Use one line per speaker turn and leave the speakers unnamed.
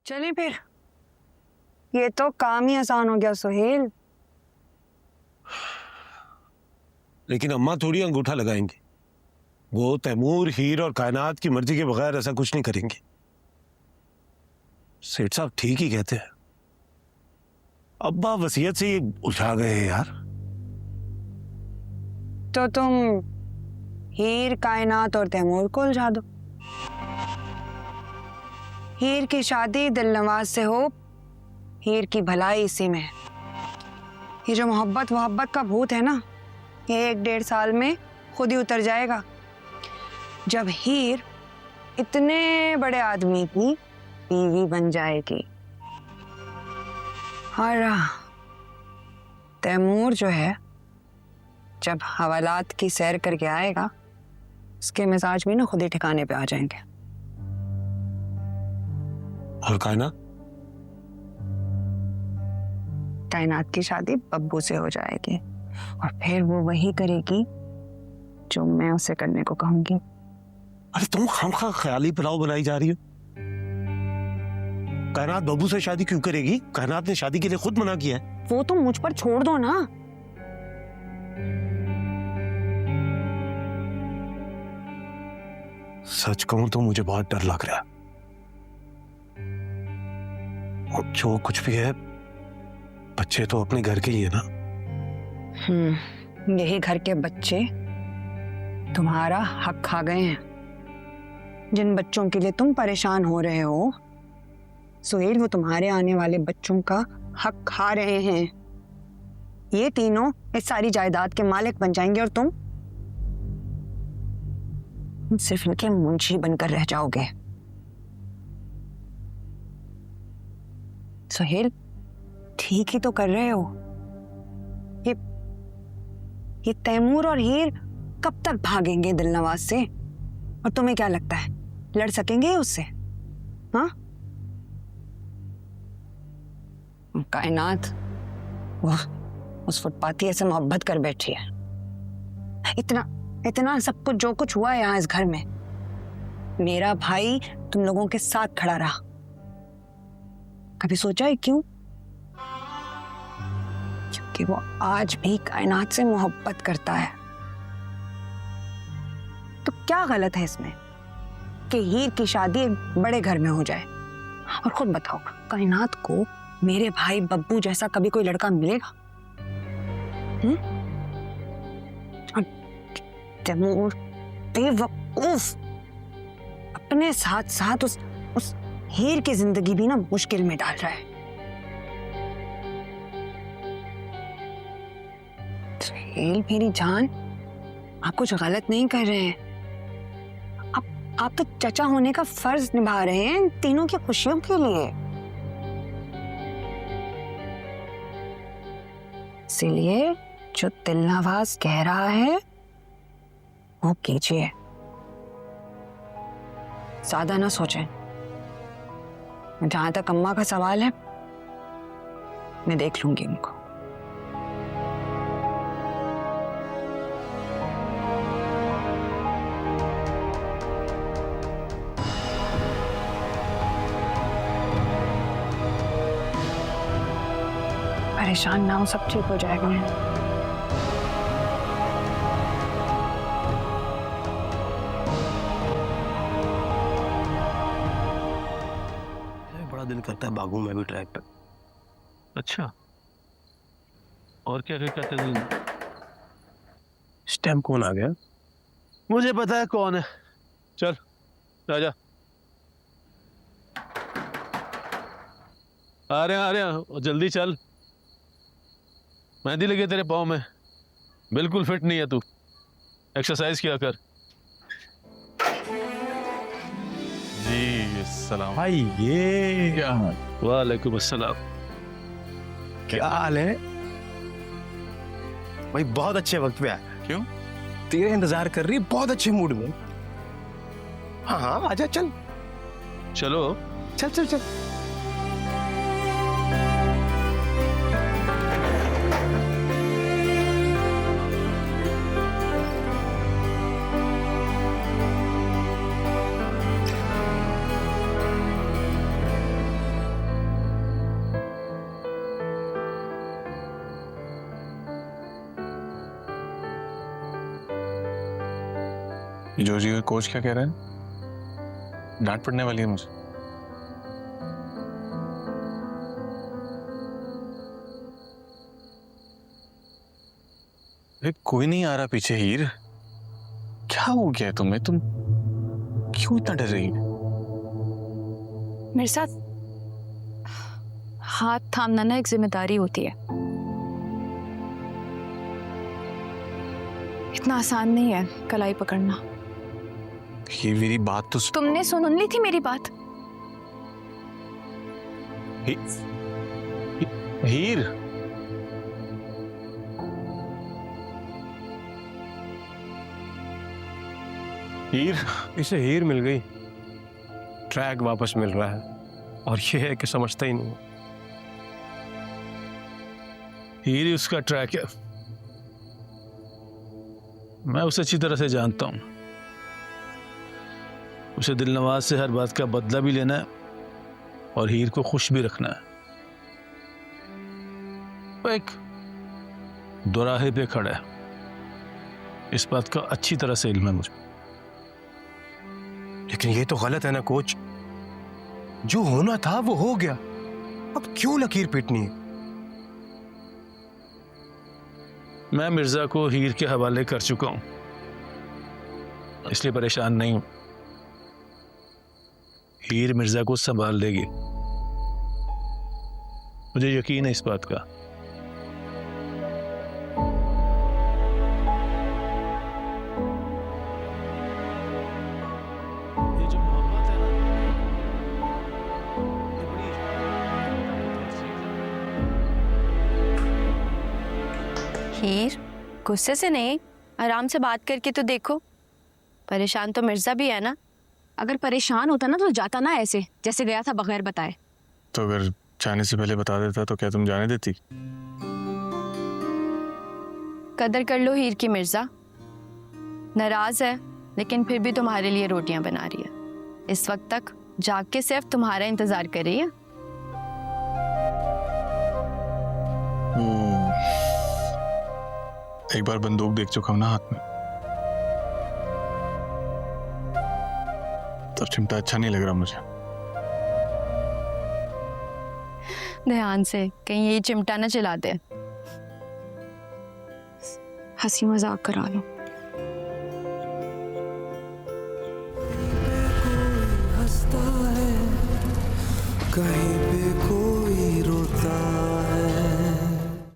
चलें फिर। ये तो काम ही आसान हो गया सुहेल।
लेकिन अम्मा थोड़ी अंगूठा लगाएंगे। वो तैमूर, हीर और कायनात की मर्जी के बगैर ऐसा कुछ नहीं करेंगे। सेठ साहब ठीक ही कहते हैं। अब्बा वसीयत से ही उलझा गए हैं यार।
तो तुम हीर, कायनात और तैमूर को उलझा दो। हीर की शादी दिलनवाज से हो। हीर की भलाई इसी में है। ये जो मोहब्बत का भूत है ना, ये 1-1.5 साल में खुद ही उतर जाएगा। जब हीर इतने बड़े आदमी की बीवी बन जाएगी और तैमूर जो है जब हवालात की सैर करके आएगा, उसके मिजाज भी ना खुद ही ठिकाने पे आ जाएंगे।
और कायनात?
कायनात की शादी बब्बू से हो जाएगी और फिर वो वही करेगी जो मैं उसे करने को कहूंगी।
अरे तुम खामखा ख्याली पुलाव बनाई जा रही हो। कायनात बब्बू से शादी क्यों करेगी? कायनात ने शादी के लिए खुद मना किया है।
वो तो मुझ पर छोड़ दो ना।
सच कहूं तो मुझे बहुत डर लग रहा है। और जो कुछ भी है, बच्चे तो अपने घर के ही है ना।
यही घर के बच्चे तुम्हारा हक खा गए हैं। जिन बच्चों के लिए तुम परेशान हो रहे हो सुहेल, वो तुम्हारे आने वाले बच्चों का हक खा रहे हैं। ये तीनों इस सारी जायदाद के मालिक बन जाएंगे और तुम सिर्फ इनके मुंशी बनकर रह जाओगे। सुहेल, ठीक ही तो कर रहे हो। ये तैमूर और हीर कब तक भागेंगे दिलनवाज से? और तुम्हें क्या लगता है लड़ सकेंगे उससे? हाँ, कायनात वो उस फुटपाती से मोहब्बत कर बैठी है। इतना सब कुछ जो कुछ हुआ है यहाँ इस घर में, मेरा भाई तुम लोगों के साथ खड़ा रहा। कभी सोचा है क्यों? क्योंकि वो आज भी कायनात से मोहब्बत करता है। तो क्या गलत है इसमें कि हीर की शादी एक बड़े घर में हो जाए? और खुद बताओ, कायनात को मेरे भाई बब्बू जैसा कभी कोई लड़का मिलेगा? और तैमूर बेवकूफ अपने साथ साथ उस हीर की जिंदगी भी ना मुश्किल में डाल रहा है। सुहेल मेरी जान, आप कुछ गलत नहीं कर रहे हैं। आप तो चचा होने का फर्ज निभा रहे हैं इन तीनों की खुशियों के लिए। इसीलिए जो दिलनवाज कह रहा है वो कीजिए, ज्यादा ना सोचें। जहां तक अम्मा का सवाल है, मैं देख लूंगी उनको। परेशान ना हो, सब ठीक हो जाएगा।
बड़ा दिल करता है भागूं मैं भी ट्रैक पे।
अच्छा, और क्या क्या कहते हैं?
स्टैम्प कौन आ गया?
मुझे पता है कौन है। चल राजा, आ रहे हैं, जल्दी चल। मेहंदी लगी तेरे पाँव में, बिल्कुल फिट नहीं है तू। एक्सरसाइज किया कर। जी सलाम
भाई, ये
क्या हाल? वालेकुम अस्सलाम।
क्या हाल है भाई? बहुत अच्छे वक्त पे आया।
क्यों?
तेरे इंतजार कर रही है, बहुत अच्छे मूड में। हाँ हाँ, आजा, चल
चलो
चल चल चल।
जोजी और कोच क्या कह रहे हैं? डांट पड़ने वाली है मुझे। अरे कोई नहीं आ रहा पीछे हीर। क्या हो गया तुम्हें? तुम क्यों इतना डर रही है?
मेरे साथ हाथ थामना ना एक जिम्मेदारी होती है। इतना आसान नहीं है कलाई पकड़ना।
ये मेरी बात तो
तुमने सुन ली थी मेरी बात?
हीर, हीर,
इसे हीर मिल गई, ट्रैक वापस मिल रहा है और ये है कि समझता ही नहीं।
हीर ही उसका ट्रैक है। मैं उसे अच्छी तरह से जानता हूं। उसे दिलनवाज से हर बात का बदला भी लेना है और हीर को खुश भी रखना है। वो एक दोराहे पे खड़ा है, इस बात का अच्छी तरह से इल्म है मुझे।
लेकिन ये तो गलत है ना कोच। जो होना था वो हो गया, अब क्यों लकीर पीटनी है?
मैं मिर्जा को हीर के हवाले कर चुका हूं, इसलिए परेशान नहीं हूं। हीर मिर्जा को संभाल लेगी, मुझे यकीन है इस बात का। ये जो मोहब्बत है ना, ये बड़ी
हीर, गुस्से से नहीं, आराम से बात करके तो देखो। परेशान तो मिर्जा भी है ना। अगर परेशान होता ना तो जाता ना ऐसे जैसे गया था बगैर बताए।
तो अगर जाने से पहले बता देता तो क्या तुम जाने देती?
कदर कर लो हीर की मिर्जा। नाराज है लेकिन फिर भी तुम्हारे लिए रोटियां बना रही है। इस वक्त तक जाग के सिर्फ तुम्हारा इंतजार कर रही है।
एक बार बंदूक देख चुका हूं ना हाथ में, तब चिमटा अच्छा नहीं लग रहा मुझे।
ध्यान से, कहीं ये चिमटा ना चला दे। हंसी मजाक करा लो।
हंसता है कहीं पे कोई